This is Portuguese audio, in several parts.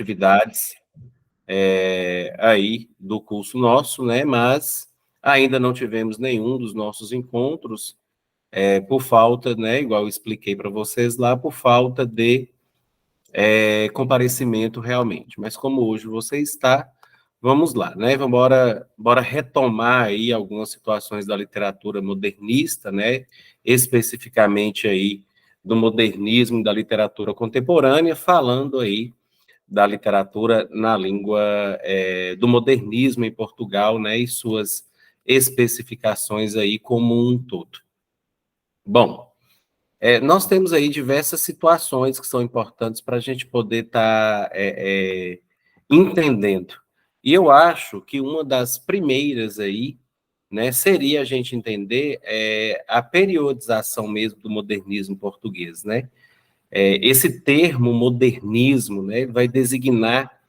atividades aí do curso nosso, né? Mas ainda não tivemos nenhum dos nossos encontros, por falta, né? Igual eu expliquei para vocês lá, por falta de comparecimento realmente. Mas como hoje você está, vamos lá, né? Bora retomar aí algumas situações da literatura modernista, né? Especificamente aí do modernismo e da literatura contemporânea, falando aí da literatura na língua do modernismo em Portugal, né? E suas especificações aí como um todo. Bom, nós temos aí diversas situações que são importantes para a gente poder estar entendendo. E eu acho que uma das primeiras aí, né, seria a gente entender a periodização mesmo do modernismo português, né? Esse termo modernismo, né, vai designar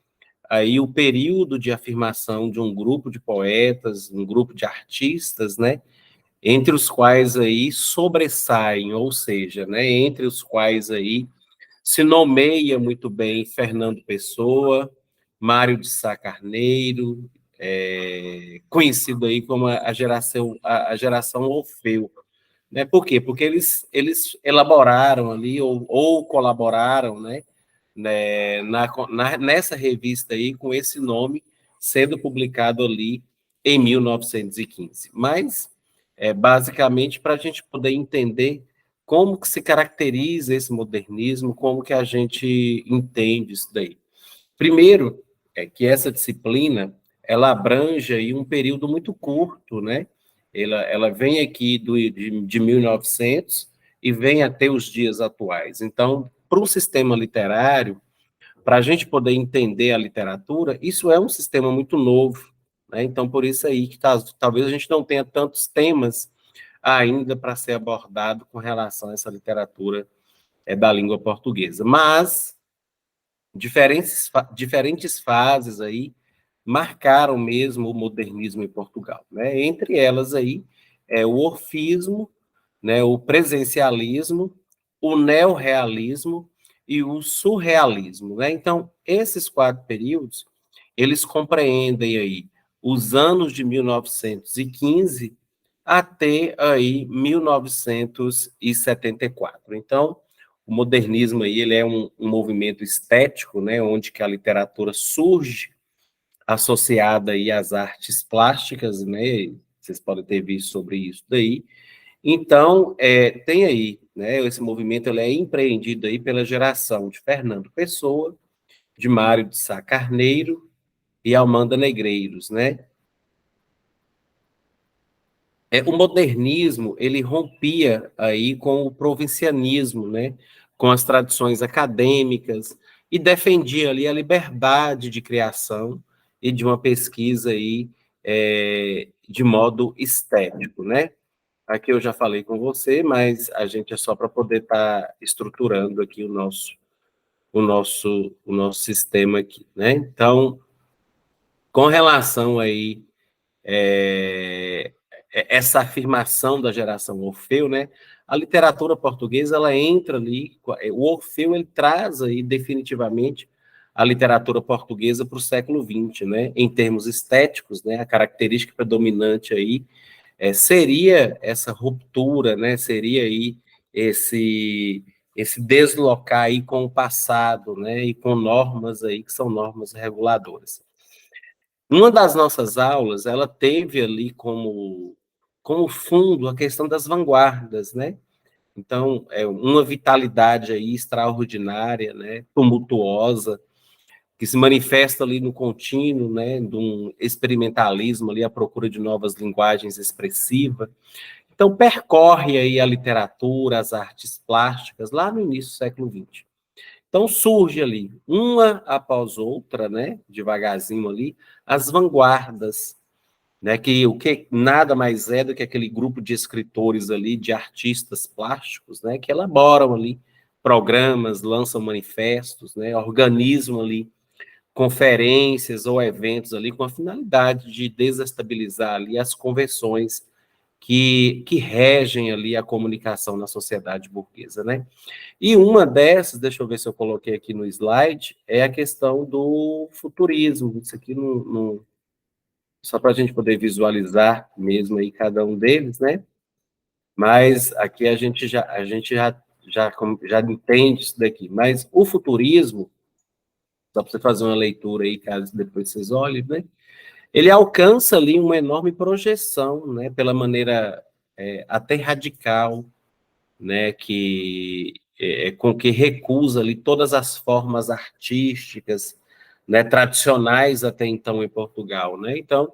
aí o período de afirmação de um grupo de poetas, um grupo de artistas, né, entre os quais aí sobressaem, ou seja, né, entre os quais aí se nomeia muito bem Fernando Pessoa, Mário de Sá Carneiro, conhecido aí como a geração Orfeu. Né? Por quê? Porque eles elaboraram ali, ou colaboraram, nessa revista aí, com esse nome, sendo publicado ali em 1915. Mas, basicamente, para a gente poder entender como que se caracteriza esse modernismo, como que a gente entende isso daí. Primeiro, é que essa disciplina, ela abrange aí um período muito curto, né? Ela vem aqui de 1900 e vem até os dias atuais. Então, para um sistema literário, para a gente poder entender a literatura, isso é um sistema muito novo, né? Então, por isso aí que talvez a gente não tenha tantos temas ainda para ser abordado com relação a essa literatura da língua portuguesa. Mas diferentes fases aí marcaram mesmo o modernismo em Portugal, né? Entre elas aí o orfismo, né, o presencialismo, o neorrealismo e o surrealismo, né? Então, esses 4 períodos, eles compreendem aí os anos de 1915 até aí 1974. Então, o modernismo aí, ele é um movimento estético, né, onde que a literatura surge associada aí às artes plásticas, né? Vocês podem ter visto sobre isso daí. Então, tem aí, né, esse movimento ele é empreendido aí pela geração de Fernando Pessoa, de Mário de Sá Carneiro e Almanda Negreiros, né? O modernismo, ele rompia aí com o provincianismo, né? Com as tradições acadêmicas e defendia ali a liberdade de criação e de uma pesquisa aí de modo estético, né? Aqui eu já falei com você, mas a gente é só para poder estar estruturando aqui o nosso sistema aqui, né? Então, com relação aí essa afirmação da geração Orfeu, né? A literatura portuguesa ela entra ali, o Orfeu ele traz aí definitivamente a literatura portuguesa para o século XX, né? Em termos estéticos, né? A característica predominante aí seria essa ruptura, né? Seria aí esse deslocar aí com o passado, né? E com normas aí que são normas reguladoras. Uma das nossas aulas, ela teve ali como fundo a questão das vanguardas, né? Então, uma vitalidade aí extraordinária, né? Tumultuosa, que se manifesta ali no contínuo, né? De um experimentalismo ali à procura de novas linguagens expressivas. Então, percorre aí a literatura, as artes plásticas, lá no início do século XX. Então, surge ali, uma após outra, né, devagarzinho ali, as vanguardas, né, que o que nada mais é do que aquele grupo de escritores ali, de artistas plásticos, né, que elaboram ali programas, lançam manifestos, né, organizam ali conferências ou eventos ali com a finalidade de desestabilizar ali as convenções que regem ali a comunicação na sociedade burguesa, né? E uma dessas, deixa eu ver se eu coloquei aqui no slide, é a questão do futurismo. Isso aqui só para a gente poder visualizar mesmo aí cada um deles, né? Mas aqui a gente já entende isso daqui. Mas o futurismo, só para você fazer uma leitura aí, caso depois vocês olhem, né? Ele alcança ali uma enorme projeção, né? Pela maneira até radical, né, com que recusa ali todas as formas artísticas, né, tradicionais até então em Portugal, né? Então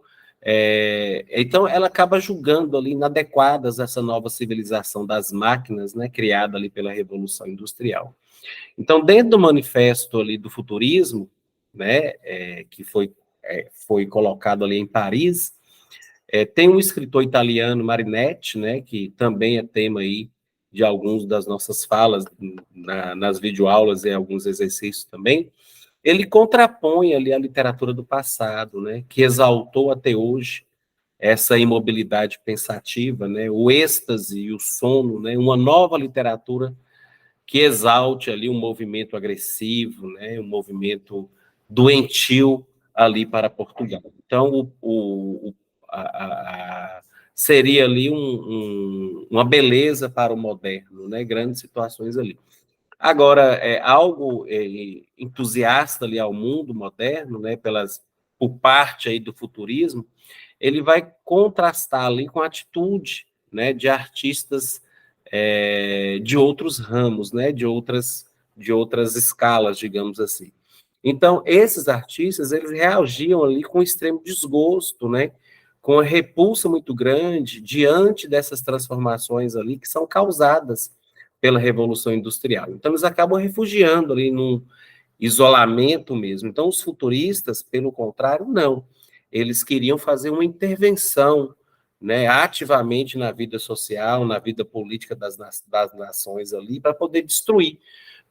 ela acaba julgando ali inadequadas essa nova civilização das máquinas, né, criada ali pela Revolução Industrial. Então, dentro do manifesto ali do futurismo, né, foi colocado ali em Paris, tem um escritor italiano, Marinetti, né, que também é tema aí de alguns das nossas falas nas videoaulas e alguns exercícios também. Ele contrapõe ali a literatura do passado, né, que exaltou até hoje essa imobilidade pensativa, né, o êxtase e o sono, né, uma nova literatura que exalte ali um movimento agressivo, né, um movimento doentio ali para Portugal. Então, seria ali uma beleza para o moderno, né, grandes situações ali. Agora, algo entusiasta ali ao mundo moderno, né, por parte aí do futurismo, ele vai contrastar ali com a atitude, né, de artistas de outros ramos, né, de outras escalas, digamos assim. Então, esses artistas, eles reagiam ali com extremo desgosto, né, com a repulsa muito grande diante dessas transformações ali que são causadas pela Revolução Industrial. Então, eles acabam refugiando ali num isolamento mesmo. Então, os futuristas, pelo contrário, não. Eles queriam fazer uma intervenção, né, ativamente na vida social, na vida política das nações ali, para poder destruir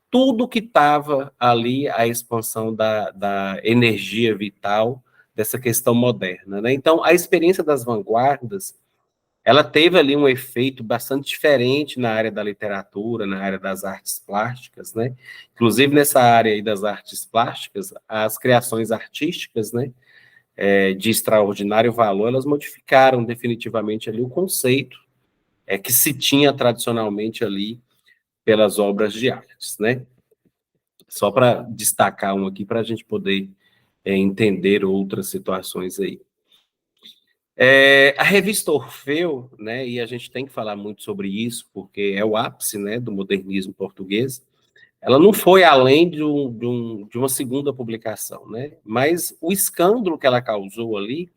tudo que estava ali a expansão da energia vital dessa questão moderna, né? Então, a experiência das vanguardas, ela teve ali um efeito bastante diferente na área da literatura, na área das artes plásticas, né? Inclusive, nessa área aí das artes plásticas, as criações artísticas, né, de extraordinário valor, elas modificaram definitivamente ali o conceito que se tinha tradicionalmente ali pelas obras de artes, né? Só para destacar um aqui, para a gente poder entender outras situações aí. A revista Orfeu, né, e a gente tem que falar muito sobre isso, porque é o ápice, né, do modernismo português, ela não foi além de uma segunda publicação, né, mas o escândalo que ela causou ali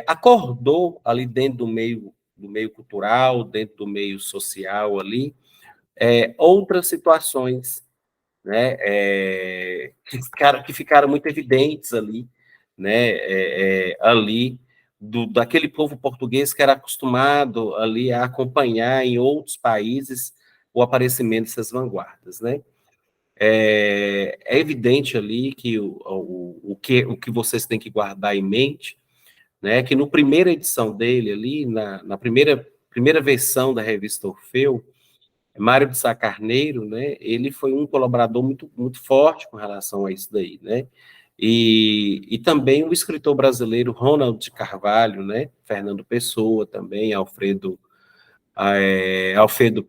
acordou ali dentro do meio cultural, dentro do meio social ali, outras situações, né, que ficaram muito evidentes ali, né, ali daquele povo português que era acostumado ali a acompanhar em outros países o aparecimento dessas vanguardas, né. É evidente ali que o que vocês têm que guardar em mente, né, que no primeira edição dele ali, na primeira versão da revista Orfeu, Mário de Sá Carneiro, né, ele foi um colaborador muito, muito forte com relação a isso daí, né, e também o escritor brasileiro Ronald de Carvalho, né, Fernando Pessoa também, Alfredo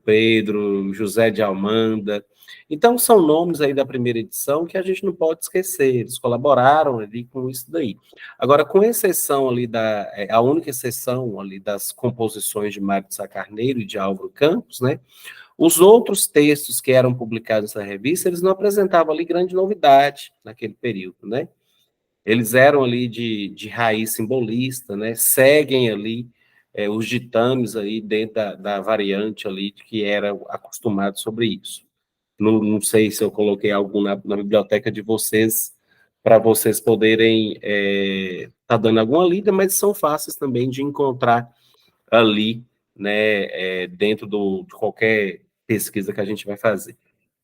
Pedro, José de Almanda. Então, são nomes aí da primeira edição que a gente não pode esquecer, eles colaboraram ali com isso daí. Agora, com exceção ali a única exceção ali das composições de Mário de Sá Carneiro e de Álvaro Campos, né, os outros textos que eram publicados nessa revista, eles não apresentavam ali grande novidade naquele período, né? Eles eram ali de raiz simbolista, né? Seguem ali os ditames aí dentro da variante ali que era acostumado sobre isso. Não sei se eu coloquei algum na biblioteca de vocês para vocês poderem tá dando alguma lida, mas são fáceis também de encontrar ali, né, dentro de qualquer pesquisa que a gente vai fazer.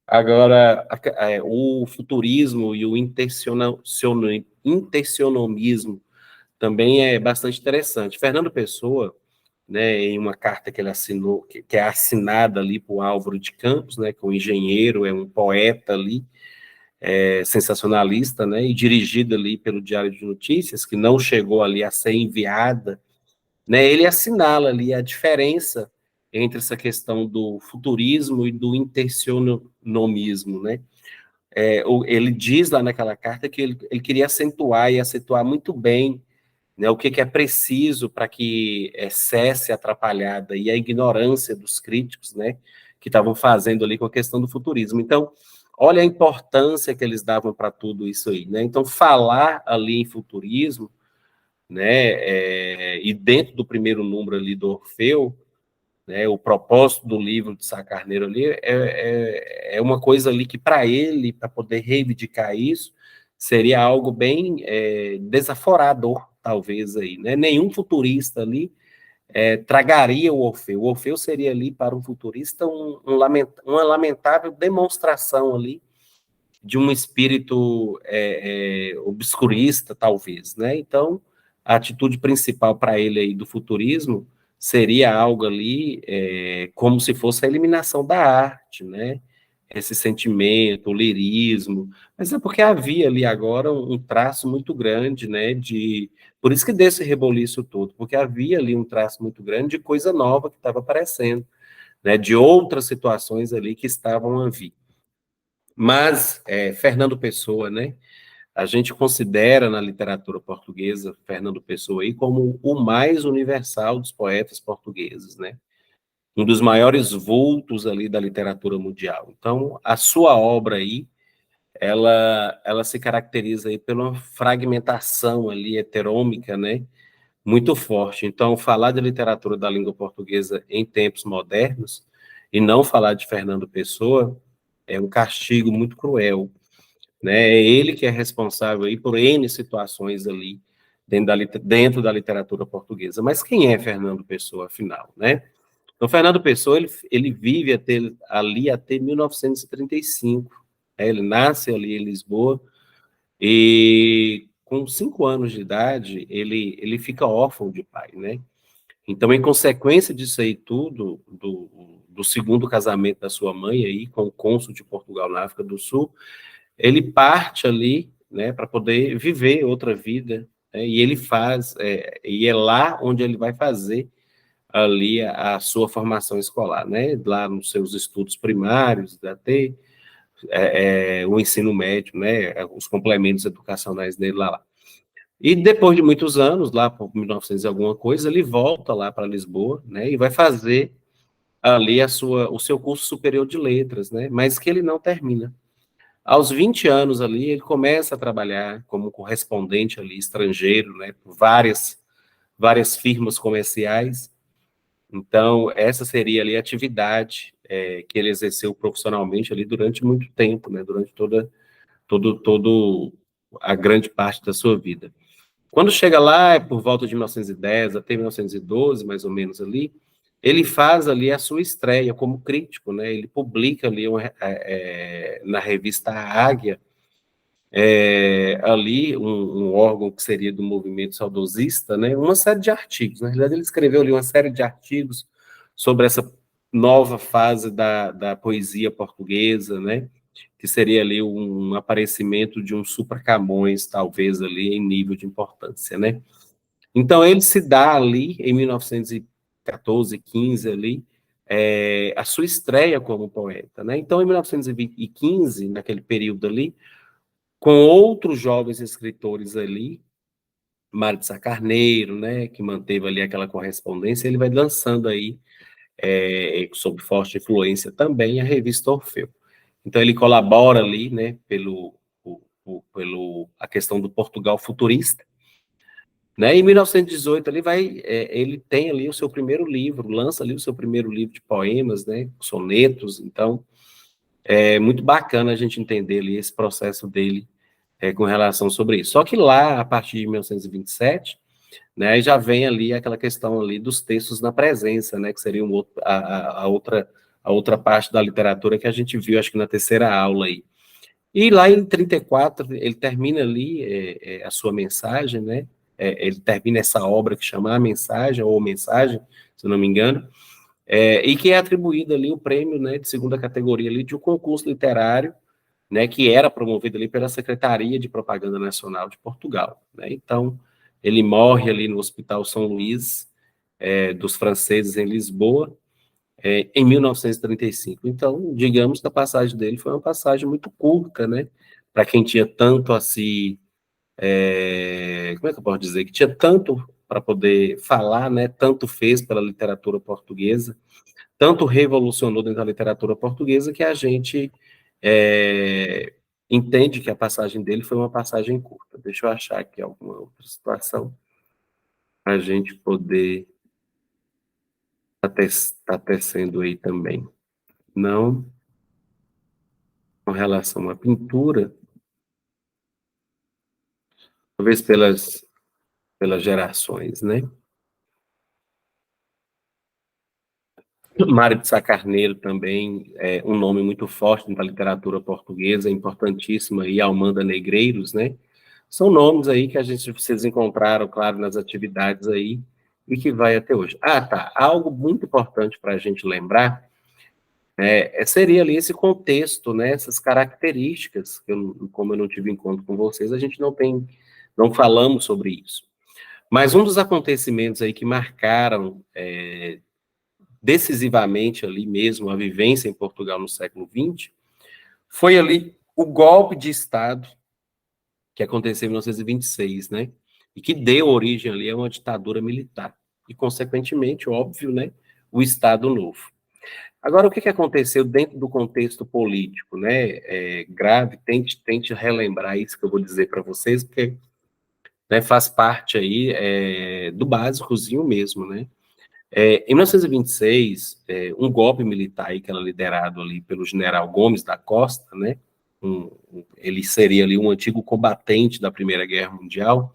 Agora, o futurismo e o intencionalismo também é bastante interessante. Fernando Pessoa, né, em uma carta que ele assinou, que é assinada ali por Álvaro de Campos, né, que é um engenheiro, é um poeta ali, sensacionalista, né, e dirigida ali pelo Diário de Notícias, que não chegou ali a ser enviada, né, ele assinala ali a diferença entre essa questão do futurismo e do intencionalismo, né. Ele diz lá naquela carta que ele queria acentuar e acentuar muito bem, né, o que é preciso para que cesse a atrapalhada e a ignorância dos críticos, né, que estavam fazendo ali com a questão do futurismo. Então, olha a importância que eles davam para tudo isso aí, né? Então, falar ali em futurismo, né, e dentro do primeiro número ali do Orfeu, né, o propósito do livro de Sá Carneiro ali é uma coisa ali que, para ele, para poder reivindicar isso, seria algo bem desaforador, talvez, aí, né? Nenhum futurista ali tragaria o Orfeu. O Orfeu seria ali, para um futurista, uma lamentável demonstração ali de um espírito obscurista, talvez, né? Então, a atitude principal para ele aí do futurismo seria algo ali como se fosse a eliminação da arte, né? Esse sentimento, o lirismo, mas é porque havia ali agora um traço muito grande, né? Por isso que desse reboliço todo, porque havia ali um traço muito grande de coisa nova que estava aparecendo, né? De outras situações ali que estavam a vir. Mas Fernando Pessoa, né? A gente considera na literatura portuguesa Fernando Pessoa aí como o mais universal dos poetas portugueses, né? Um dos maiores vultos ali da literatura mundial. Então, a sua obra aí, ela se caracteriza aí pela fragmentação ali heterômica, né? Muito forte. Então, falar de literatura da língua portuguesa em tempos modernos e não falar de Fernando Pessoa é um castigo muito cruel, né? É ele que é responsável aí por N situações ali dentro da literatura portuguesa. Mas quem é Fernando Pessoa, afinal, né? Então, Fernando Pessoa, ele vive ali até 1935. Ele nasce ali em Lisboa e, com 5 anos de idade, ele fica órfão de pai, né? Então, em consequência disso aí tudo, do segundo casamento da sua mãe aí, com o cônsul de Portugal na África do Sul, ele parte ali, né, para poder viver outra vida, né, e ele e é lá onde ele vai fazer ali a sua formação escolar, né, lá nos seus estudos primários, até o ensino médio, né, os complementos educacionais dele lá. E depois de muitos anos, lá por 1900 e alguma coisa, ele volta lá para Lisboa, né, e vai fazer ali o seu curso superior de letras, né, mas que ele não termina. Aos 20 anos ali, ele começa a trabalhar como correspondente ali, estrangeiro, né, por várias firmas comerciais. Então, essa seria ali a atividade que ele exerceu profissionalmente ali durante muito tempo, né, durante todo a grande parte da sua vida. Quando chega lá, por volta de 1910 até 1912, mais ou menos ali, ele faz ali a sua estreia como crítico, né? Ele publica ali na revista Águia, ali um órgão que seria do movimento saudosista, né? Uma série de artigos. Na realidade, ele escreveu ali uma série de artigos sobre essa nova fase da poesia portuguesa, né? Que seria ali um aparecimento de um Supra Camões, talvez ali em nível de importância, né? Então ele se dá ali em 1914, 15 ali a sua estreia como poeta, né? Então em 1915, naquele período ali, com outros jovens escritores ali, Mário de Sá Carneiro, né, que manteve ali aquela correspondência, ele vai lançando aí, sob forte influência também, a revista Orfeu. Então ele colabora ali, né, pelo a questão do Portugal futurista, né? Em 1918 ele tem ali o seu primeiro livro, lança ali o seu primeiro livro de poemas, né, sonetos. Então é muito bacana a gente entender ali esse processo dele com relação sobre isso. Só que lá, a partir de 1927, né, já vem ali aquela questão ali dos textos na presença, né, que seria a outra parte da literatura que a gente viu, acho que na terceira aula aí. E lá em 34, ele termina ali a sua mensagem, né, ele termina essa obra que chama A Mensagem, ou Mensagem, se eu não me engano, e que é atribuído ali o prêmio, né, de segunda categoria ali de um concurso literário, né, que era promovido ali pela Secretaria de Propaganda Nacional de Portugal, né? Então, ele morre ali no Hospital São Luís, dos franceses em Lisboa, em 1935. Então, digamos que a passagem dele foi uma passagem muito curta, né? Para quem tinha tanto assim, como é que eu posso dizer? Que tinha tanto para poder falar, né? Tanto fez pela literatura portuguesa, tanto revolucionou dentro da literatura portuguesa que a gente entende que a passagem dele foi uma passagem curta. Deixa eu achar aqui alguma outra situação para a gente poder estar tecendo aí também. Não, com relação à pintura, talvez pelas gerações, né? Mário de Sá Carneiro também é um nome muito forte na literatura portuguesa, importantíssima, e Almanda Negreiros, né? São nomes aí que a gente, vocês encontraram, claro, nas atividades aí, e que vai até hoje. Ah, tá, algo muito importante para a gente lembrar, seria ali esse contexto, né, essas características, que como eu não tive encontro com vocês, a gente não falamos sobre isso. Mas um dos acontecimentos aí que marcaram decisivamente ali mesmo a vivência em Portugal no século XX foi ali o golpe de Estado que aconteceu em 1926, né? E que deu origem ali a uma ditadura militar. E, consequentemente, óbvio, né? O Estado Novo. Agora, o que aconteceu dentro do contexto político, né? Grave, tente relembrar isso que eu vou dizer para vocês, porque, né, faz parte aí do básicozinho mesmo, né? Em 1926, um golpe militar aí, que era liderado ali pelo general Gomes da Costa, né? Ele seria ali um antigo combatente da Primeira Guerra Mundial,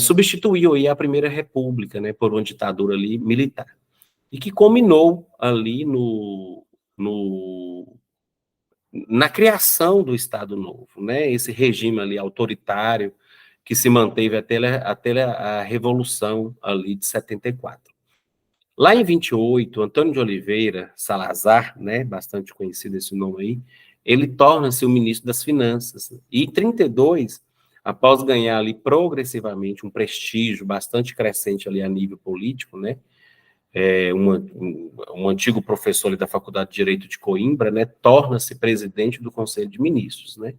substituiu aí a Primeira República, né, por uma ditadura ali militar, e que culminou ali na criação do Estado Novo, né, esse regime ali autoritário que se manteve até a Revolução ali de 74. Lá em 28, Antônio de Oliveira Salazar, né, bastante conhecido esse nome aí, ele torna-se o ministro das Finanças. E em 32, após ganhar ali progressivamente um prestígio bastante crescente ali a nível político, né, um antigo professor ali da Faculdade de Direito de Coimbra, né, torna-se presidente do Conselho de Ministros, né.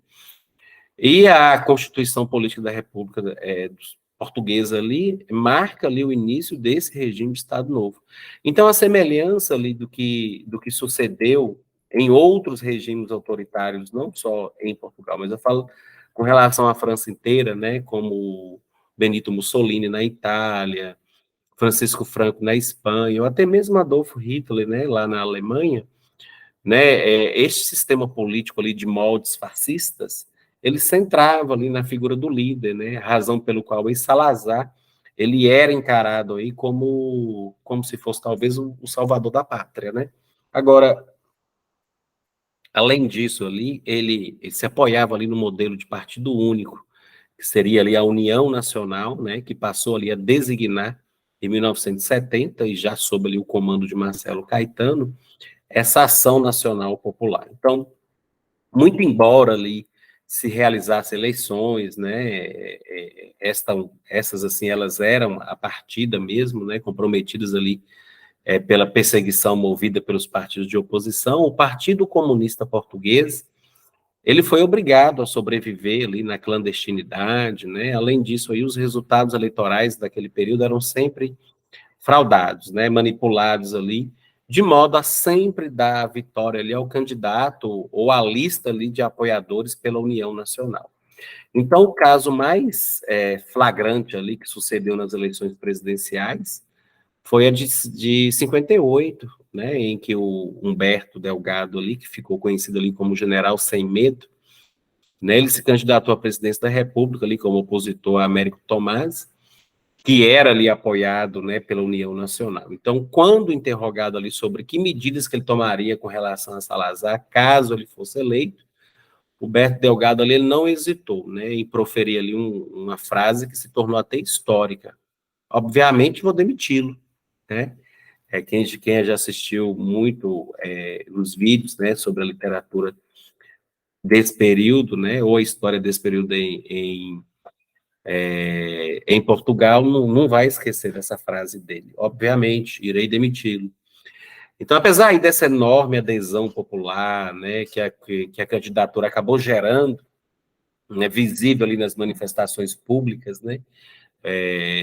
E a Constituição Política da República Portuguesa ali marca ali o início desse regime de Estado Novo. Então, a semelhança ali do que sucedeu em outros regimes autoritários, não só em Portugal, mas eu falo com relação à França inteira, né, como Benito Mussolini na Itália, Francisco Franco na Espanha, ou até mesmo Adolfo Hitler, né, lá na Alemanha, né, este sistema político ali de moldes fascistas, ele centrava ali na figura do líder, né, razão pelo qual aí Salazar, ele era encarado aí como se fosse talvez o salvador da pátria, né. Agora, além disso ali, ele se apoiava ali no modelo de partido único, que seria ali a União Nacional, né, que passou ali a designar em 1970 e já sob ali o comando de Marcelo Caetano, essa ação nacional popular. Então, muito embora ali se realizasse eleições, né, essas assim, elas eram a partida mesmo, né, comprometidas ali pela perseguição movida pelos partidos de oposição, o Partido Comunista Português, ele foi obrigado a sobreviver ali na clandestinidade, né, além disso aí os resultados eleitorais daquele período eram sempre fraudados, né, manipulados ali, de modo a sempre dar a vitória ali ao candidato ou à lista ali de apoiadores pela União Nacional. Então, o caso mais flagrante ali que sucedeu nas eleições presidenciais foi a de 58, né, em que o Humberto Delgado ali, que ficou conhecido ali como General Sem Medo, né, ele se candidatou à presidência da República ali como opositor a Américo Tomás, que era ali apoiado, né, pela União Nacional. Então, quando interrogado ali sobre que medidas que ele tomaria com relação a Salazar, caso ele fosse eleito, o Berto Delgado ali, ele não hesitou, né, em proferir ali uma frase que se tornou até histórica. Obviamente, vou demiti-lo, né? Quem já assistiu muito nos vídeos, né, sobre a literatura desse período, né, ou a história desse período em Portugal, não vai esquecer dessa frase dele. Obviamente, irei demiti-lo. Então, apesar aí dessa enorme adesão popular, né, que a candidatura acabou gerando, né, visível ali nas manifestações públicas, né,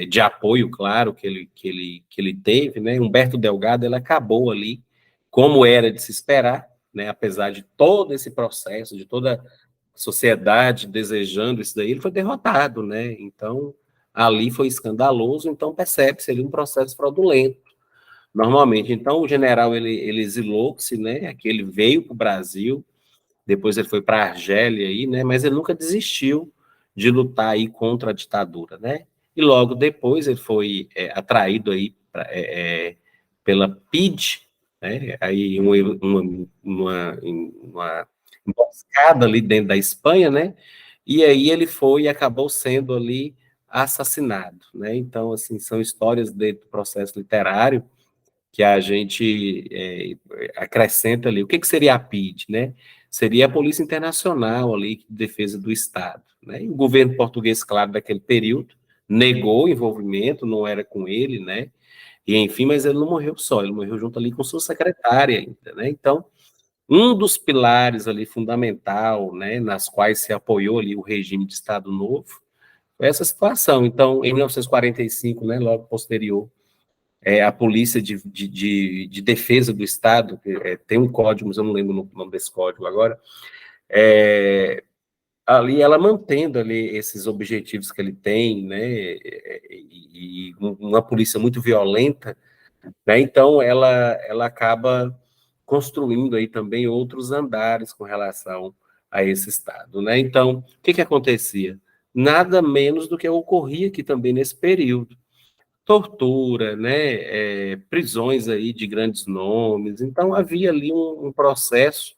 de apoio, claro, que ele teve, né, Humberto Delgado, ele acabou ali, como era de se esperar, né, apesar de todo esse processo, de toda a sociedade desejando isso daí, ele foi derrotado, né, então, ali foi escandaloso, então percebe-se ali um processo fraudulento, normalmente. Então, o general, ele exilou-se, né, que ele veio para o Brasil, depois ele foi para a Argélia aí, né, mas ele nunca desistiu de lutar aí contra a ditadura, né, e logo depois ele foi atraído aí pela PIDE, né, aí uma emboscada ali dentro da Espanha, né, e aí ele foi e acabou sendo ali assassinado, né, então, assim, são histórias dentro do processo literário que a gente acrescenta ali. O que seria a PIDE, né? Seria a Polícia Internacional ali, de Defesa do Estado, né? E o governo português, claro, daquele período, negou o envolvimento, não era com ele, né? E, enfim, mas ele não morreu só, ele morreu junto ali com sua secretária ainda, né? Então, um dos pilares ali fundamental, né, nas quais se apoiou ali o regime de Estado Novo, foi essa situação. Então, em 1945, né, logo posterior a Polícia de Defesa do Estado, tem um código, mas eu não lembro o nome desse código agora, ali ela mantendo ali esses objetivos que ele tem, né, e uma polícia muito violenta, né, então ela acaba construindo aí também outros andares com relação a esse Estado, né, então, o que acontecia? Nada menos do que ocorria aqui também nesse período, tortura, né, prisões aí de grandes nomes. Então, havia ali um processo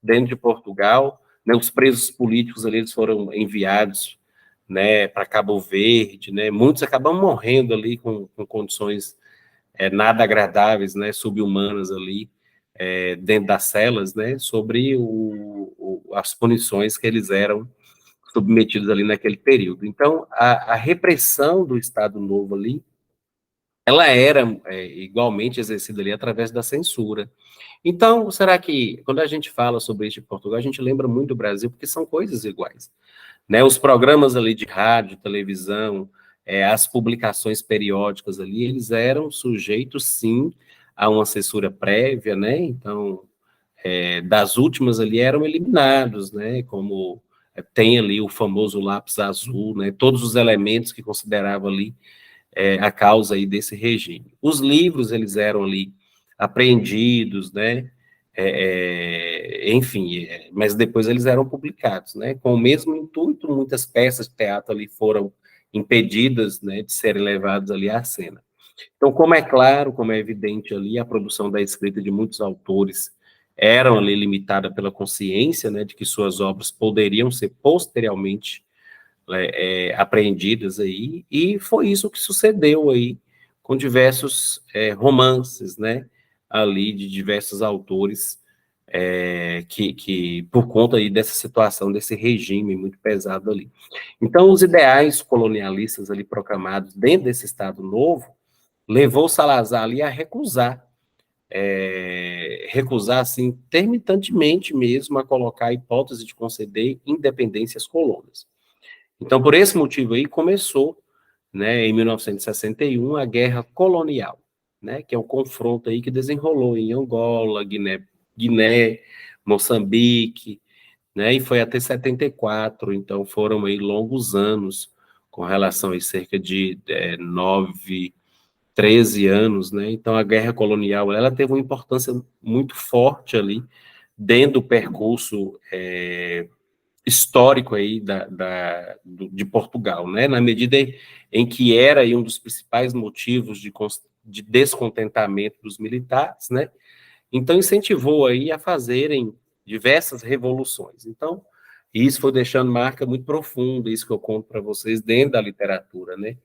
dentro de Portugal, né, os presos políticos ali eles foram enviados, né, para Cabo Verde, né, muitos acabam morrendo ali com condições nada agradáveis, né, subhumanas ali, dentro das celas, né, sobre as punições que eles eram submetidos ali naquele período. Então, a repressão do Estado Novo ali, ela era igualmente exercida ali através da censura. Então, será que, quando a gente fala sobre isso de Portugal, a gente lembra muito do Brasil, porque são coisas iguais, né? Os programas ali de rádio, televisão, as publicações periódicas ali, eles eram sujeitos, sim, a uma censura prévia, né? Então, das últimas ali eram eliminados, né? Como tem ali o famoso lápis azul, né? Todos os elementos que considerava ali a causa aí desse regime. Os livros, eles eram ali apreendidos, né, enfim, mas depois eles eram publicados, né, com o mesmo intuito, muitas peças de teatro ali foram impedidas, né, de serem levadas ali à cena. Então, como é claro, como é evidente ali, a produção da escrita de muitos autores eram ali limitada pela consciência, né, de que suas obras poderiam ser posteriormente apreendidas aí, e foi isso que sucedeu aí com diversos romances, né, ali de diversos autores que por conta aí dessa situação, desse regime muito pesado ali. Então, os ideais colonialistas ali proclamados dentro desse Estado Novo, levou Salazar ali a recusar, assim, terminantemente mesmo, a colocar a hipótese de conceder independência às colônias. Então, por esse motivo aí, começou, né, em 1961, a Guerra Colonial, né, que é um confronto aí que desenrolou em Angola, Guiné, Moçambique, né, e foi até 74, então foram aí longos anos, com relação a cerca de 9, 13 anos, né, então a Guerra Colonial, ela teve uma importância muito forte ali, dentro do percurso histórico aí de Portugal, né? Na medida em que era aí um dos principais motivos de descontentamento dos militares, né? Então incentivou aí a fazerem diversas revoluções. Então, E isso foi deixando marca muito profunda, isso que eu conto para vocês, dentro da literatura, né?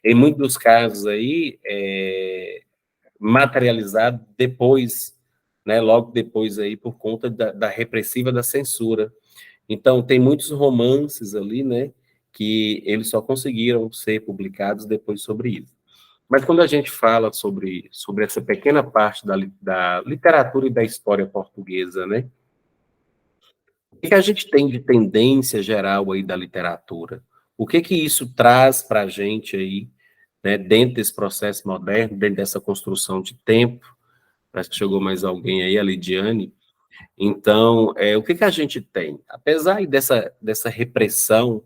Em muitos dos casos aí, materializado depois, né, logo depois aí, por conta da repressiva da censura. Então, tem muitos romances ali, né, que eles só conseguiram ser publicados depois sobre isso. Mas quando a gente fala sobre essa pequena parte da literatura e da história portuguesa, né, o que a gente tem de tendência geral aí da literatura? O que isso traz para a gente aí, né, dentro desse processo moderno, dentro dessa construção de tempo? Parece que chegou mais alguém aí, a Lidiane. Então, o que a gente tem? Apesar dessa repressão,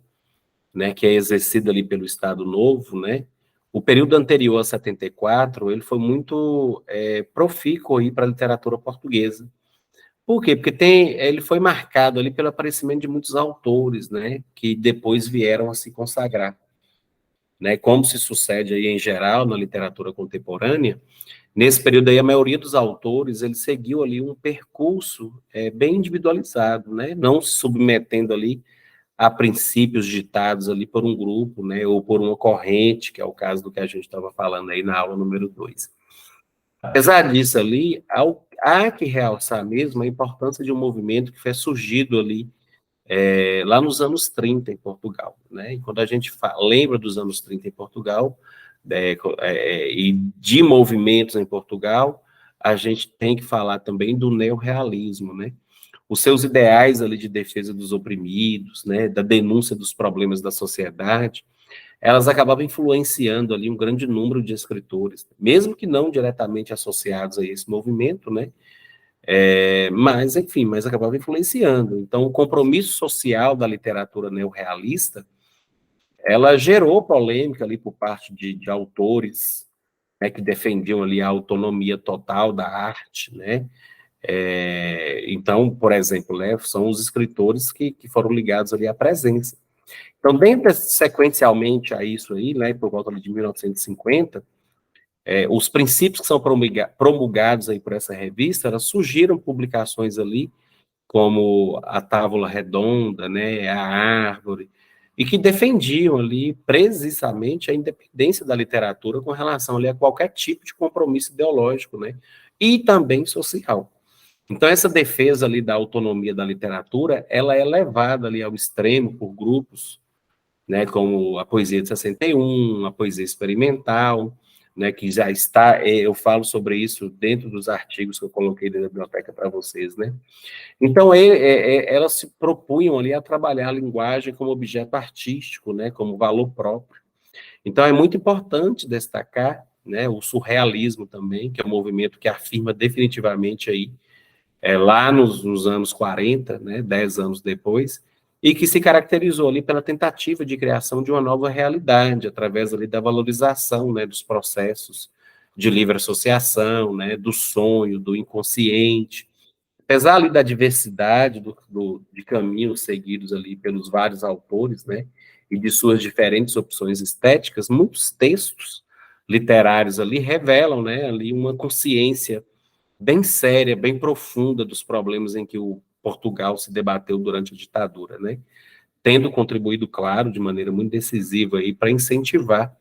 né, que é exercida ali pelo Estado Novo, né, o período anterior a 74, ele foi muito profícuo aí para a literatura portuguesa. Por quê? Porque ele foi marcado ali pelo aparecimento de muitos autores, né, que depois vieram a se consagrar, né, como se sucede aí em geral na literatura contemporânea. Nesse período aí, a maioria dos autores, ele seguiu ali um percurso bem individualizado, né, não se submetendo ali a princípios ditados ali por um grupo, né, ou por uma corrente, que é o caso do que a gente estava falando aí na aula número 2. Apesar disso ali, há que realçar mesmo a importância de um movimento que foi surgido ali lá nos anos 30 em Portugal, né? E quando a gente lembra dos anos 30 em Portugal, e de movimentos em Portugal, a gente tem que falar também do neorrealismo, né? Os seus ideais ali de defesa dos oprimidos, né, da denúncia dos problemas da sociedade, elas acabavam influenciando ali um grande número de escritores, mesmo que não diretamente associados a esse movimento, né, mas, enfim, mas acabava influenciando. Então, o compromisso social da literatura neorrealista, ela gerou polêmica ali por parte de autores, né, que defendiam ali a autonomia total da arte, né. Então, por exemplo, né, são os escritores que foram ligados ali à presença. Então, dentro, sequencialmente a isso aí, né, por volta de 1950, os princípios que são promulgados aí por essa revista, elas surgiram publicações ali, como a Távola Redonda, né, a Árvore, e que defendiam ali precisamente a independência da literatura com relação ali a qualquer tipo de compromisso ideológico, né, e também social. Então, essa defesa ali da autonomia da literatura, ela é levada ali ao extremo por grupos, né, como a poesia de 61, a poesia experimental, né, que já está, eu falo sobre isso dentro dos artigos que eu coloquei da biblioteca para vocês, né. Então, elas se propunham ali a trabalhar a linguagem como objeto artístico, né, como valor próprio. Então, é muito importante destacar, né, o surrealismo também, que é um movimento que afirma definitivamente aí, lá nos anos 40, né, 10 anos depois, e que se caracterizou ali pela tentativa de criação de uma nova realidade, através ali da valorização, né, dos processos de livre associação, né, do sonho, do inconsciente. Apesar ali da diversidade de caminhos seguidos ali pelos vários autores, né, e de suas diferentes opções estéticas, muitos textos literários ali revelam, né, ali uma consciência bem séria, bem profunda dos problemas em que o Portugal se debateu durante a ditadura, né? Tendo contribuído, claro, de maneira muito decisiva aí para incentivar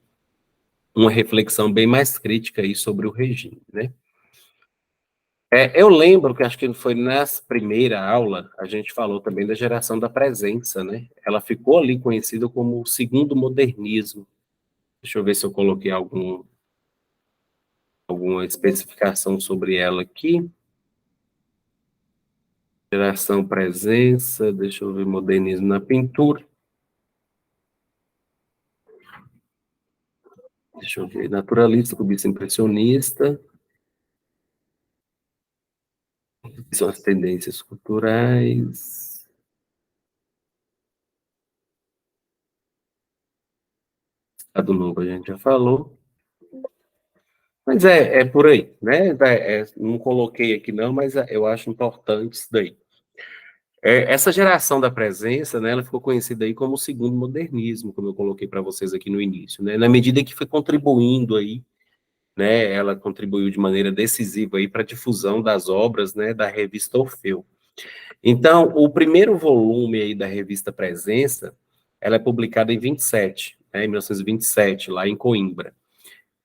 uma reflexão bem mais crítica aí sobre o regime, né? Eu lembro que acho que foi nessa primeira aula a gente falou também da geração da presença, né? Ela ficou ali conhecida como o segundo modernismo. Deixa eu ver se eu coloquei alguma especificação sobre ela aqui. Geração presença, deixa eu ver, modernismo na pintura. Deixa eu ver, naturalista, cubista impressionista, são as tendências culturais. Estado Novo a gente já falou. Mas é por aí, né? Não coloquei aqui não, mas eu acho importante isso daí. Essa geração da presença, né, ela ficou conhecida aí como o segundo modernismo, como eu coloquei para vocês aqui no início, né? Na medida que foi contribuindo aí, né, ela contribuiu de maneira decisiva aí para a difusão das obras, né, da revista Orfeu. Então, o primeiro volume aí da revista Presença, ela é publicada em 27, né, em 1927, lá em Coimbra.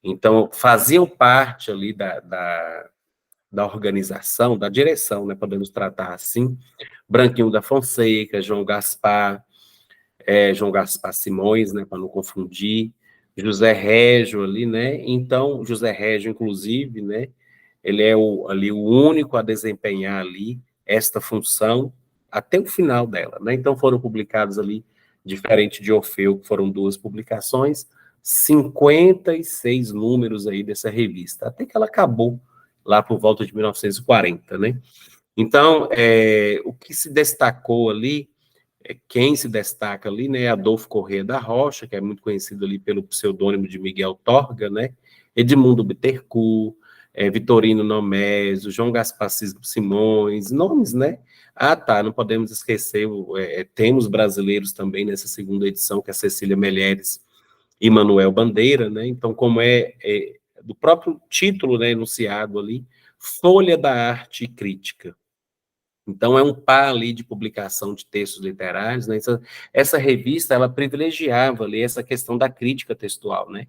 Então, faziam parte ali da organização, da direção, né, podemos tratar assim, Branquinho da Fonseca, João Gaspar Simões, né, para não confundir, José Régio ali, né, então, José Régio, inclusive, né, ele é ali o único a desempenhar ali esta função até o final dela, né, então foram publicados ali, diferente de Orfeu, que foram 2 publicações, 56 números aí dessa revista, até que ela acabou lá por volta de 1940, né. Então, o que se destacou ali quem se destaca ali, né, Adolfo Corrêa da Rocha, que é muito conhecido ali pelo pseudônimo de Miguel Torga, né, Edmundo Bittencourt, Vitorino Nomésio, João Gaspar Simões, nomes, né? Ah, tá, não podemos esquecer, temos brasileiros também nessa segunda edição, que é Cecília Meirelles e Manuel Bandeira, né? Então, como do próprio título, né, enunciado ali, Folha da Arte Crítica. Então, é um par ali de publicação de textos literários, né? Essa revista, ela privilegiava ali essa questão da crítica textual, né?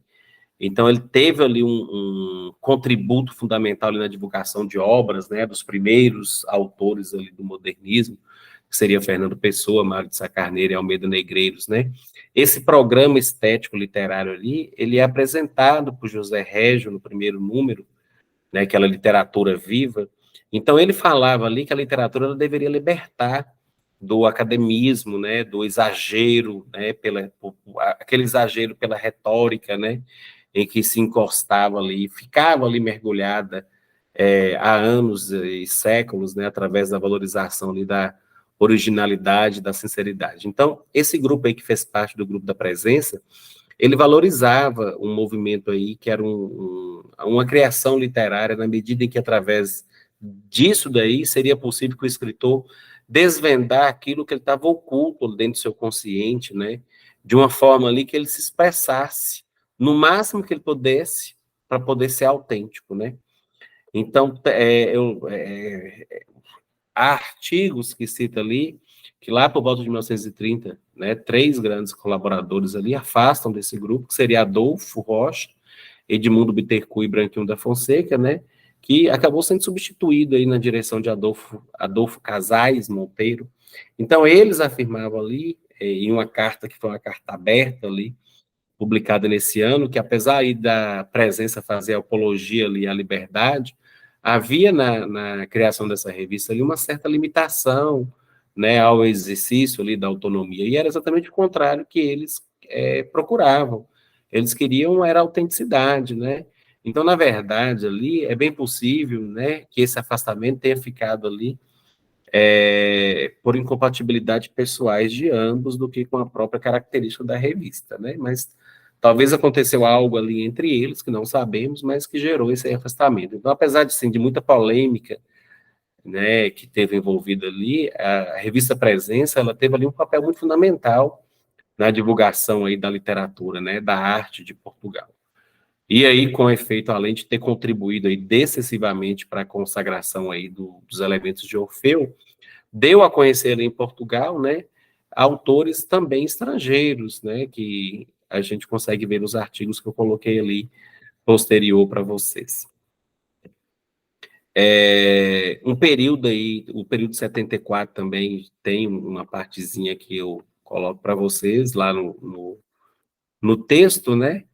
Então, ele teve ali um contributo fundamental ali na divulgação de obras, né? Dos primeiros autores ali do modernismo, que seria Fernando Pessoa, Mário de Sá Carneiro e Almeida Negreiros, né? Esse programa estético literário ali, ele é apresentado por José Régio no primeiro número, né, aquela literatura viva. Então, ele falava ali que a literatura ela deveria libertar do academismo, né, do exagero, né, aquele exagero pela retórica, né, em que se encostava ali, ficava ali mergulhada há anos e séculos, né, através da valorização ali da originalidade, da sinceridade. Então, esse grupo aí que fez parte do grupo da Presença, ele valorizava um movimento aí que era uma criação literária, na medida em que, através disso daí, seria possível que o escritor desvendar aquilo que ele estava oculto dentro do seu consciente, né? De uma forma ali que ele se expressasse no máximo que ele pudesse, para poder ser autêntico, né? Então, há artigos que cita ali que lá por volta de 1930, né, 3 grandes colaboradores ali afastam desse grupo, que seria Adolfo Rocha, Edmundo Bittencourt e Branquinho da Fonseca, né, que acabou sendo substituído aí na direção de Adolfo Casais Monteiro. Então, eles afirmavam ali, em uma carta que foi uma carta aberta ali, publicada nesse ano, que apesar aí da Presença fazer apologia ali à liberdade, havia na criação dessa revista ali uma certa limitação, né, ao exercício ali da autonomia, e era exatamente o contrário que eles procuravam. Eles queriam era autenticidade, né? Então, na verdade, ali é bem possível, né, que esse afastamento tenha ficado ali por incompatibilidade pessoais de ambos do que com a própria característica da revista, né? Mas talvez aconteceu algo ali entre eles que não sabemos, mas que gerou esse afastamento. Então, apesar de sim de muita polêmica, né, que teve envolvida ali, a revista Presença, ela teve ali um papel muito fundamental na divulgação aí da literatura, né, da arte de Portugal. E aí, com efeito, além de ter contribuído aí decisivamente para a consagração aí dos elementos de Orfeu, deu a conhecer em Portugal, né, autores também estrangeiros, né, que a gente consegue ver nos artigos que eu coloquei ali posterior para vocês. Um período aí, o período de 74 também tem uma partezinha que eu coloco para vocês lá no texto, né,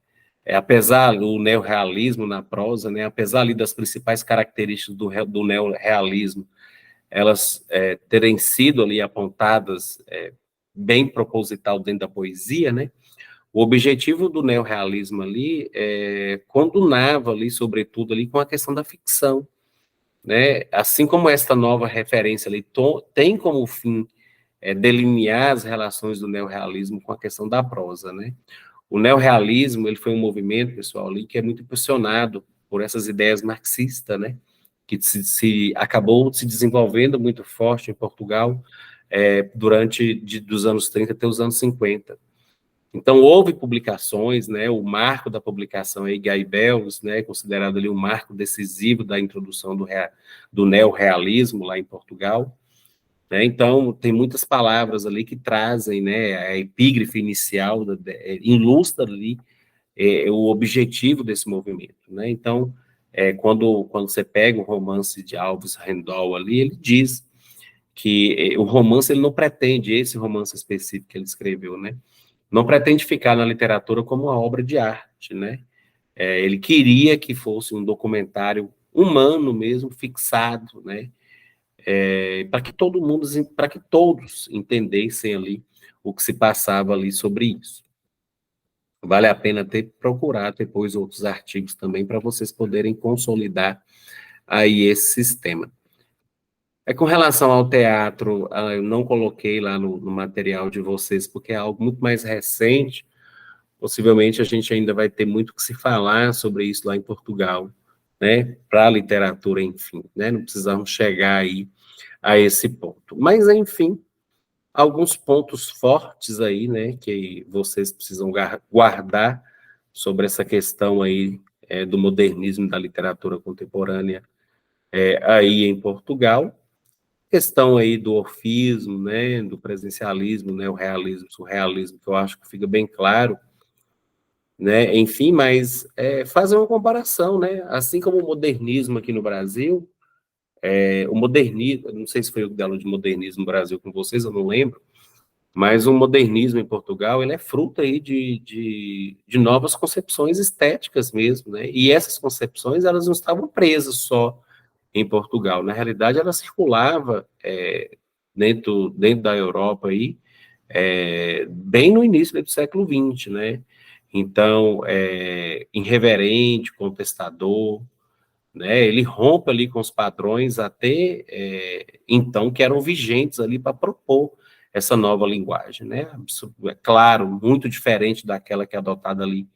apesar do neorrealismo na prosa, né, apesar ali das principais características do neorrealismo, elas terem sido ali apontadas bem proposital dentro da poesia, né? O objetivo do neorrealismo ali condunava ali, sobretudo, ali com a questão da ficção, né? Assim como esta nova referência ali tem como fim delinear as relações do neorrealismo com a questão da prosa, né? O neorrealismo, ele foi um movimento, pessoal, ali, que é muito impulsionado por essas ideias marxistas, né? Que acabou se desenvolvendo muito forte em Portugal durante dos anos 30 até os anos 50. Então, houve publicações, né, o marco da publicação aí, Guy Bells, né, considerado ali um marco decisivo da introdução do neorrealismo lá em Portugal, né? Então, tem muitas palavras ali que trazem, né, a epígrafe inicial, ilustra ali o objetivo desse movimento, né? Então, quando você pega o romance de Alves Rendol ali, ele diz que o romance, ele não pretende, esse romance específico que ele escreveu, né, não pretende ficar na literatura como uma obra de arte, né? Ele queria que fosse um documentário humano mesmo, fixado, né? Para que todo mundo, para que todos entendessem ali o que se passava ali sobre isso. Vale a pena procurar depois outros artigos também para vocês poderem consolidar aí esse sistema. Com relação ao teatro, eu não coloquei lá no material de vocês, porque é algo muito mais recente. Possivelmente a gente ainda vai ter muito que se falar sobre isso lá em Portugal, né? Para a literatura, enfim, né? Não precisamos chegar aí a esse ponto. Mas, enfim, alguns pontos fortes aí, né? Que vocês precisam guardar sobre essa questão aí do modernismo da literatura contemporânea aí em Portugal. Questão aí do orfismo, né? Do presencialismo, né? O realismo, surrealismo, que eu acho que fica bem claro, né? Enfim, mas fazer uma comparação, né? Assim como o modernismo aqui no Brasil, o modernismo, não sei se foi o dela de modernismo no Brasil com vocês, eu não lembro, mas o modernismo em Portugal, ele é fruto aí de novas concepções estéticas mesmo, né? E essas concepções, elas não estavam presas só em Portugal, na realidade, ela circulava dentro da Europa aí, bem no início do século XX, né? Então, irreverente, contestador, né? Ele rompe ali com os padrões até então que eram vigentes ali para propor essa nova linguagem, né? Isso, é claro, muito diferente daquela que é adotada ali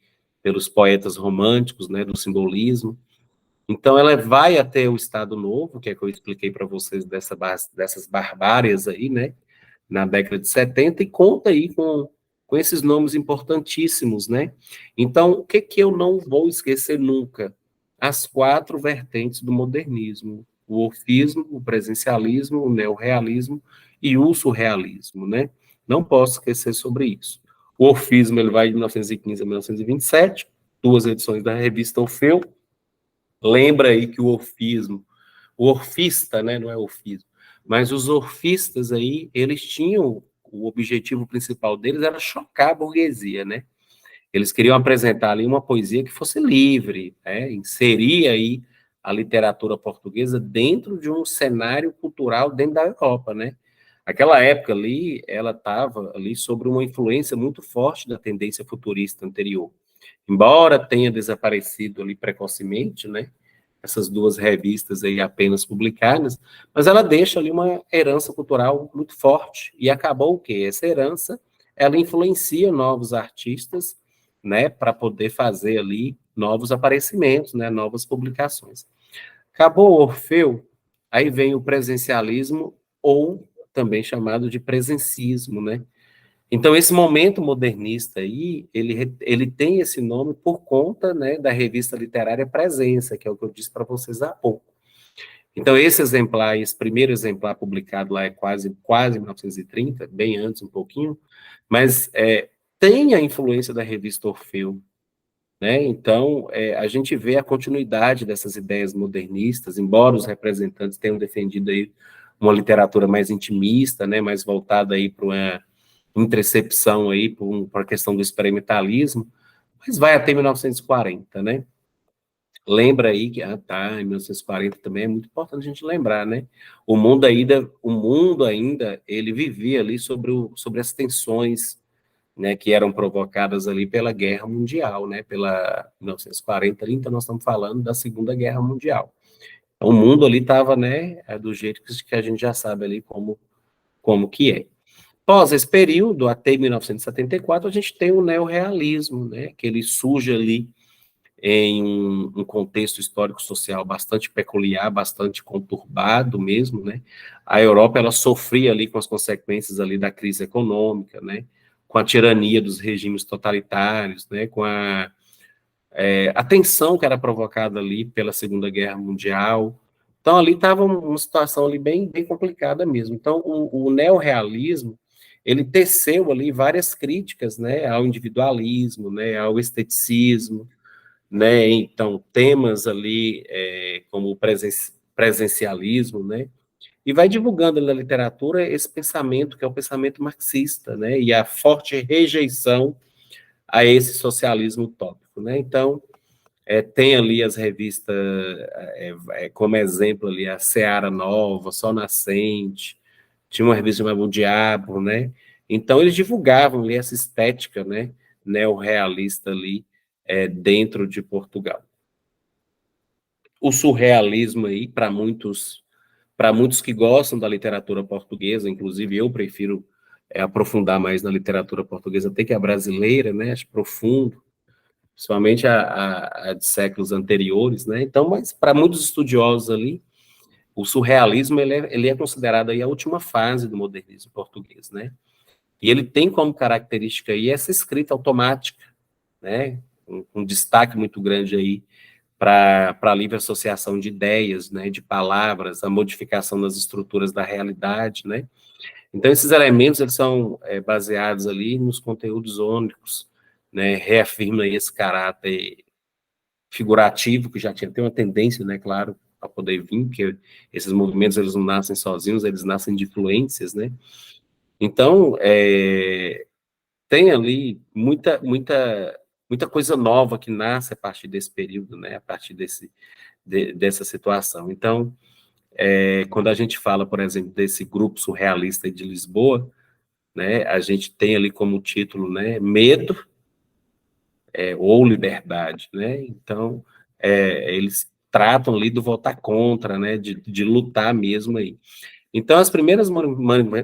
pelos poetas românticos, né? Do simbolismo. Então, ela vai até o Estado Novo, que é que eu expliquei para vocês dessas barbárias aí, né? Na década de 70 e conta aí com esses nomes importantíssimos, né? Então, o que que eu não vou esquecer nunca? As quatro vertentes do modernismo: o orfismo, o presencialismo, o neorrealismo e o surrealismo, né? Não posso esquecer sobre isso. O orfismo, ele vai de 1915 a 1927, duas edições da revista Orfeu. Lembra aí que o orfista, né, não é orfismo, mas os orfistas aí, eles tinham, o objetivo principal deles era chocar a burguesia, né? Eles queriam apresentar ali uma poesia que fosse livre, né? Inserir aí a literatura portuguesa dentro de um cenário cultural dentro da Europa, né? Aquela época ali, ela estava ali sobre uma influência muito forte da tendência futurista anterior. Embora tenha desaparecido ali precocemente, né? Essas duas revistas aí apenas publicadas, mas ela deixa ali uma herança cultural muito forte. E acabou o quê? Essa herança, ela influencia novos artistas, né, para poder fazer ali novos aparecimentos, né, novas publicações. Acabou o Orfeu, aí vem o presencialismo, ou também chamado de presencismo, né? Então, esse momento modernista aí, ele tem esse nome por conta, né, da revista literária Presença, que é o que eu disse para vocês há pouco. Então, esse primeiro exemplar publicado lá é quase 1930, bem antes um pouquinho, mas tem a influência da revista Orfeu, né? Então, a gente vê a continuidade dessas ideias modernistas, embora os representantes tenham defendido aí uma literatura mais intimista, né, mais voltada aí para uma intercepção aí por a questão do experimentalismo, mas vai até 1940, né? Lembra aí que, em 1940 também é muito importante a gente lembrar, né? O mundo ainda, ele vivia ali sobre as tensões, né, que eram provocadas ali pela Guerra Mundial, né? Pela 1940, então nós estamos falando da Segunda Guerra Mundial. Então, o mundo ali estava, né, do jeito que a gente já sabe ali como que é. Após esse período, até 1974, a gente tem o neorrealismo, né, que ele surge ali em um contexto histórico-social bastante peculiar, bastante conturbado mesmo, né? A Europa, ela sofria ali com as consequências ali da crise econômica, né? Com a tirania dos regimes totalitários, né? Com a tensão que era provocada ali pela Segunda Guerra Mundial, Então, ali estava uma situação ali bem complicada mesmo. Então, o neorrealismo, ele teceu ali várias críticas, né, ao individualismo, né, ao esteticismo, né, então, temas ali como o presencialismo, né, e vai divulgando na literatura esse pensamento, que é o pensamento marxista, né, e a forte rejeição a esse socialismo utópico, né, então, tem ali as revistas, como exemplo ali, a Seara Nova, Sol Nascente, tinha uma revista chamada O Diabo, né? Então, eles divulgavam ali essa estética, né, neorrealista ali, dentro de Portugal. O surrealismo aí, para muitos que gostam da literatura portuguesa, inclusive eu prefiro aprofundar mais na literatura portuguesa até que a brasileira, né? Acho profundo, principalmente a de séculos anteriores, né? Então, mas para muitos estudiosos ali, o surrealismo ele é considerado aí a última fase do modernismo português, né? E ele tem como característica aí essa escrita automática, né? Um destaque muito grande aí para a livre associação de ideias, né? De palavras, a modificação das estruturas da realidade, né? Então, esses elementos eles são baseados ali nos conteúdos ônicos, né? Reafirma esse caráter figurativo, que já tinha até uma tendência, né, claro, a poder vir, porque esses movimentos eles não nascem sozinhos, eles nascem de influências, né? Então, tem ali muita coisa nova que nasce a partir desse período, né? A partir dessa situação. Então, quando a gente fala, por exemplo, desse grupo surrealista de Lisboa, né? A gente tem ali como título, né? Medo ou liberdade, né? Então, eles tratam ali do votar contra, né? De lutar mesmo aí. Então, as primeiras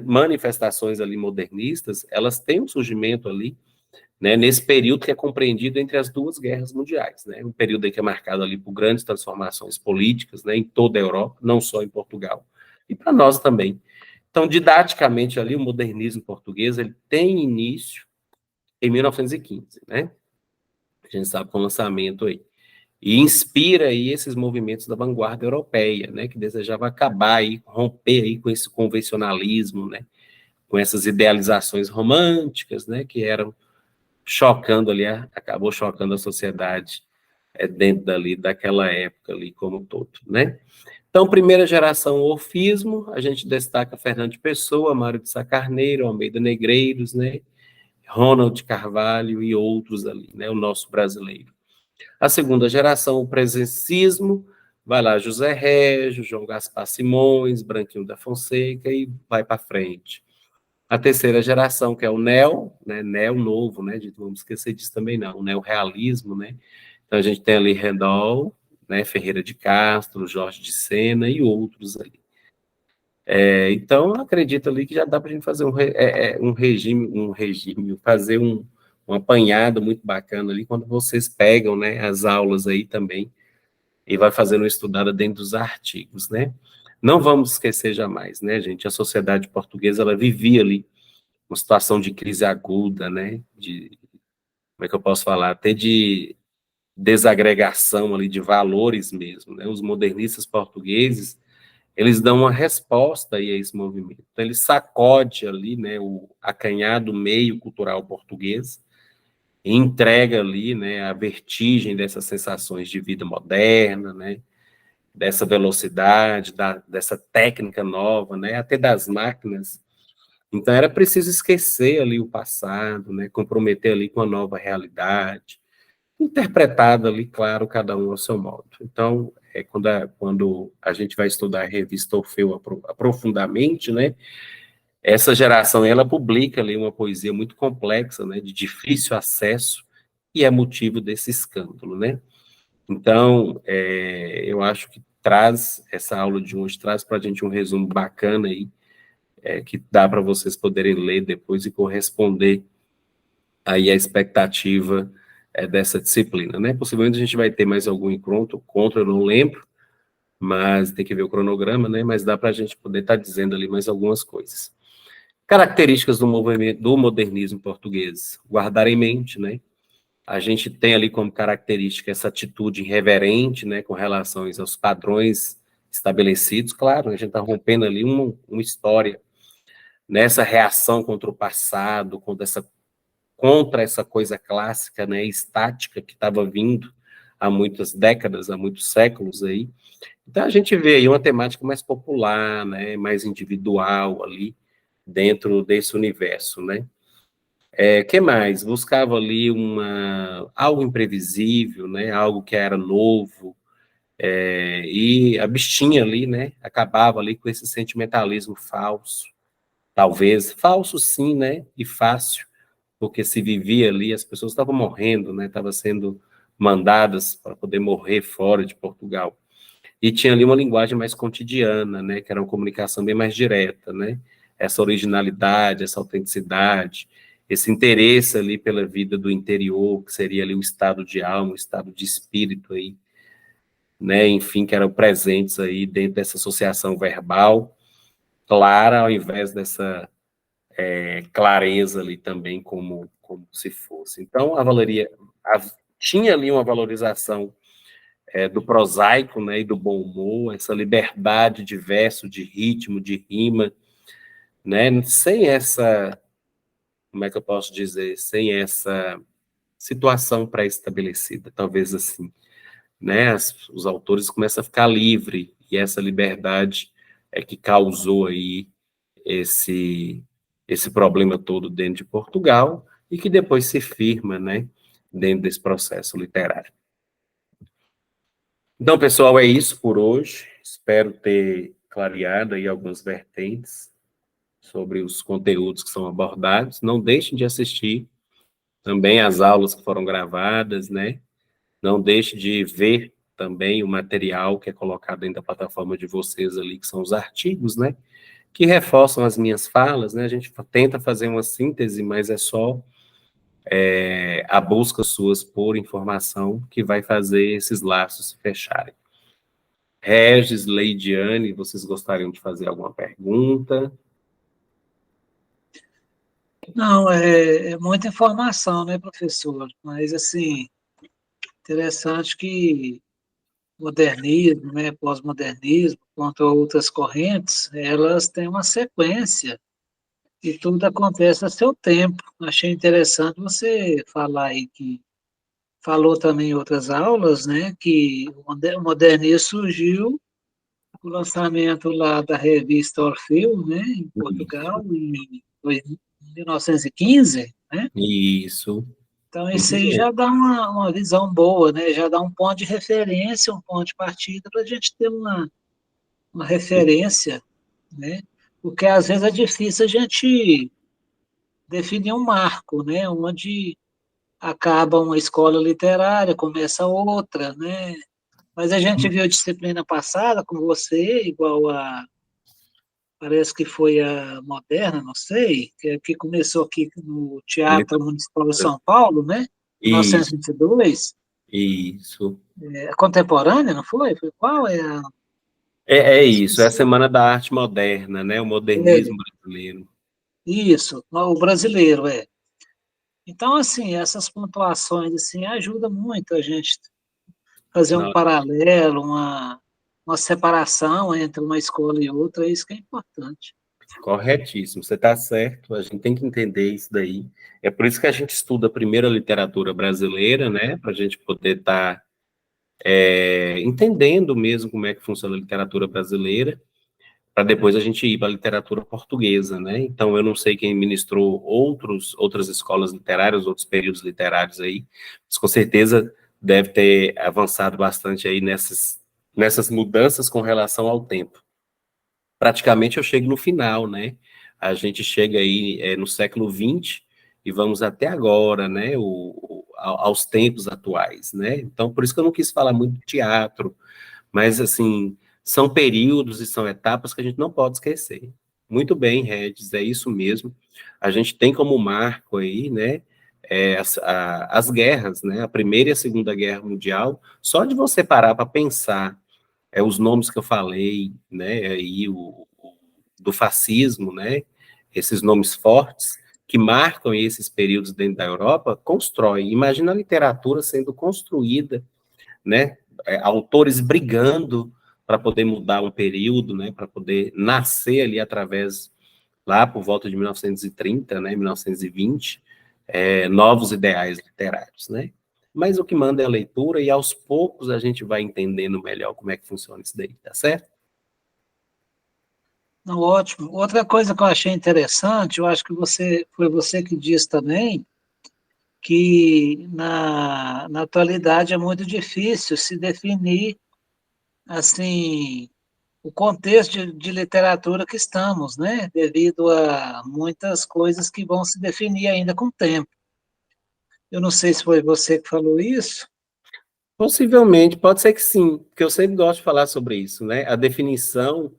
manifestações ali modernistas, elas têm um surgimento ali, né? Nesse período que é compreendido entre as duas guerras mundiais, né? Um período aí que é marcado ali por grandes transformações políticas, né? Em toda a Europa, não só em Portugal, e para nós também. Então, didaticamente ali, o modernismo português, ele tem início em 1915, né? A gente sabe com o lançamento aí. E inspira aí esses movimentos da vanguarda europeia, né, que desejava acabar aí, romper aí com esse convencionalismo, né, com essas idealizações românticas, né, que eram chocando ali, acabou chocando a sociedade dentro dali, daquela época ali como um todo, né. Então, primeira geração, o orfismo, a gente destaca Fernando de Pessoa, Mário de Sá Carneiro, Almeida Negreiros, né, Ronald Carvalho e outros ali, né, o nosso brasileiro. A segunda geração, o presencismo, vai lá José Régio, João Gaspar Simões, Branquinho da Fonseca e vai para frente. A terceira geração, que é o neo, né, neo novo, né, vamos esquecer disso também não, o neorrealismo, né, então a gente tem ali Rendol, né, Ferreira de Castro, Jorge de Sena e outros ali. Então, acredito ali que já dá para a gente fazer um regime, fazer um apanhado muito bacana ali, quando vocês pegam, né, as aulas aí também, e vai fazendo uma estudada dentro dos artigos, né. Não vamos esquecer jamais, né, gente, a sociedade portuguesa, ela vivia ali uma situação de crise aguda, né, como é que eu posso falar, até de desagregação ali de valores mesmo, né, os modernistas portugueses, eles dão uma resposta aí a esse movimento. Então, ele sacode ali, né, o acanhado meio cultural português e entrega ali, né, a vertigem dessas sensações de vida moderna, né, dessa velocidade, dessa técnica nova, né, até das máquinas. Então, era preciso esquecer ali o passado, né, comprometer ali com a nova realidade, interpretada ali, claro, cada um ao seu modo. Então, quando a gente vai estudar a revista Orfeu aprofundadamente, né, essa geração, ela publica ali uma poesia muito complexa, né, de difícil acesso, e é motivo desse escândalo, né. Então, eu acho que essa aula de hoje traz para a gente um resumo bacana aí, que dá para vocês poderem ler depois e corresponder aí à expectativa dessa disciplina, né? Possivelmente a gente vai ter mais algum encontro, eu não lembro, mas tem que ver o cronograma, né? Mas dá para a gente poder estar dizendo ali mais algumas coisas. Características do movimento do modernismo português, guardar em mente, né? A gente tem ali como característica essa atitude irreverente, né, com relação aos padrões estabelecidos, claro, a gente está rompendo ali uma história, nessa reação contra o passado, contra essa coisa clássica, né, estática, que estava vindo há muitas décadas, há muitos séculos aí. Então, a gente vê aí uma temática mais popular, né, mais individual ali, dentro desse universo, né. Que mais? Buscava ali algo imprevisível, né, algo que era novo, e a bichinha ali, né, acabava ali com esse sentimentalismo falso, talvez, falso sim, né, e fácil, porque se vivia ali, as pessoas estavam morrendo, né, estavam sendo mandadas para poder morrer fora de Portugal. E tinha ali uma linguagem mais cotidiana, né, que era uma comunicação bem mais direta, né, essa originalidade, essa autenticidade, esse interesse ali pela vida do interior, que seria ali o estado de alma, o estado de espírito aí, né, enfim, que eram presentes aí dentro dessa associação verbal clara, ao invés dessa clareza ali também, como se fosse. Então, tinha ali uma valorização do prosaico, né, e do bom humor, essa liberdade de verso, de ritmo, de rima, né, sem essa, como é que eu posso dizer, sem essa situação pré-estabelecida, talvez assim, né, os autores começam a ficar livre, e essa liberdade é que causou aí esse, esse problema todo dentro de Portugal, e que depois se firma, né, dentro desse processo literário. Então, pessoal, é isso por hoje. Espero ter clareado aí algumas vertentes sobre os conteúdos que são abordados. Não deixem de assistir também as aulas que foram gravadas, né? Não deixe de ver também o material que é colocado dentro da plataforma de vocês ali, que são os artigos, né? Que reforçam as minhas falas, né? A gente tenta fazer uma síntese, mas é só a busca suas por informação que vai fazer esses laços se fecharem. Regis, Leidiane, vocês gostariam de fazer alguma pergunta? Não, é muita informação, né, professor? Mas, assim, interessante que modernismo, né, pós-modernismo, quanto a outras correntes, elas têm uma sequência e tudo acontece a seu tempo. Achei interessante você falar aí que falou também em outras aulas, né, que o modernismo surgiu com o lançamento lá da revista Orfeu, né, em Portugal, em 1915, né? Isso, Então, isso muito aí bem. já dá uma visão boa, né? Já dá um ponto de referência, um ponto de partida para a gente ter uma referência, né? Porque às vezes é difícil a gente definir um marco, né? Onde acaba uma escola literária, começa outra, né? Mas a gente viu a disciplina passada com você, igual parece que foi a Moderna, não sei, que começou aqui no Teatro Municipal de São Paulo, né? Isso, 1922. isso. É contemporânea, não foi? Foi qual? É isso, é a Esqueci. Semana da Arte Moderna, né? O modernismo É, brasileiro. isso, o brasileiro, é. Então, assim, essas pontuações, assim, ajudam muito a gente fazer um Não, paralelo, uma separação entre uma escola e outra, isso que é importante. corretíssimo, você está certo, a gente tem que entender isso daí. É por isso que a gente estuda primeiro a literatura brasileira, né? Para a gente poder estar entendendo mesmo como é que funciona a literatura brasileira, para depois a gente ir para a literatura portuguesa, né? Então, eu não sei quem ministrou outras escolas literárias, outros períodos literários aí, mas com certeza deve ter avançado bastante aí nessas mudanças com relação ao tempo. Praticamente eu chego no final, né? A gente chega aí no século XX e vamos até agora, né? Aos tempos atuais, né? Então, por isso que eu não quis falar muito de teatro, mas, assim, são períodos e são etapas que a gente não pode esquecer. Muito bem, Regis, é isso mesmo. A gente tem como marco aí, né, as guerras, né, a Primeira e a Segunda Guerra Mundial. Só de você parar para pensar os nomes que eu falei, né, aí do fascismo, né, esses nomes fortes que marcam esses períodos dentro da Europa, constrói. Imagina a literatura sendo construída, né, autores brigando para poder mudar um período, né, para poder nascer ali através, lá por volta de 1930, né, 1920, novos ideais literários, né? Mas o que manda é a leitura, e aos poucos a gente vai entendendo melhor como é que funciona isso daí, tá certo? Não, ótimo. Outra coisa que eu achei interessante, eu acho que foi você que disse também, que na atualidade é muito difícil se definir, assim, o contexto de literatura que estamos, né? Devido a muitas coisas que vão se definir ainda com o tempo. Eu não sei se foi você que falou isso. Possivelmente, pode ser que sim, porque eu sempre gosto de falar sobre isso, né? A definição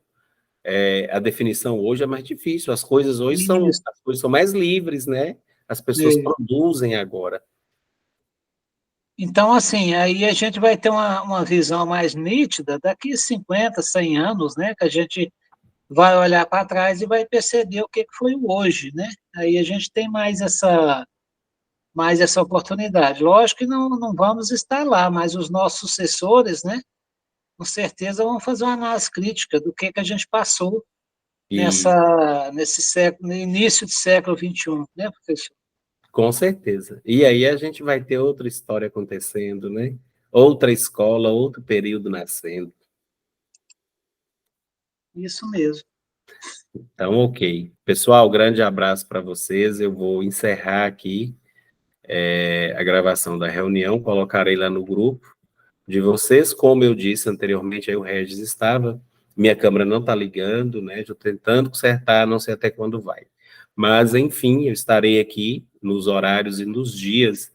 hoje é mais difícil, Isso. as coisas são mais livres, né? As pessoas É. produzem agora. Então, assim, aí a gente vai ter uma visão mais nítida daqui a 50, 100 anos, né? Que a gente vai olhar para trás e vai perceber o que que foi o hoje, né? Aí a gente tem mais essa oportunidade. Lógico que não vamos estar lá, mas os nossos sucessores, né? Com certeza vão fazer uma análise crítica do que a gente passou E nesse século, no início do século XXI, né, professor? com certeza. E aí a gente vai ter outra história acontecendo, né? Outra escola, outro período nascendo. Isso mesmo. Então, ok. Pessoal, grande abraço para vocês. Eu vou encerrar aqui a gravação da reunião, colocarei lá no grupo de vocês. Como eu disse anteriormente, aí o Regis estava, minha câmera não está ligando, né? Estou tentando consertar, não sei até quando vai. Mas, enfim, eu estarei aqui nos horários e nos dias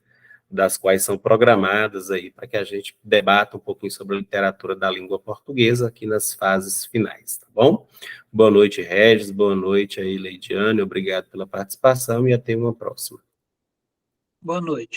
das quais são programadas aí para que a gente debata um pouquinho sobre a literatura da língua portuguesa aqui nas fases finais, tá bom? Boa noite, Regis, boa noite aí, Leidiane, obrigado pela participação e até uma próxima. Boa noite.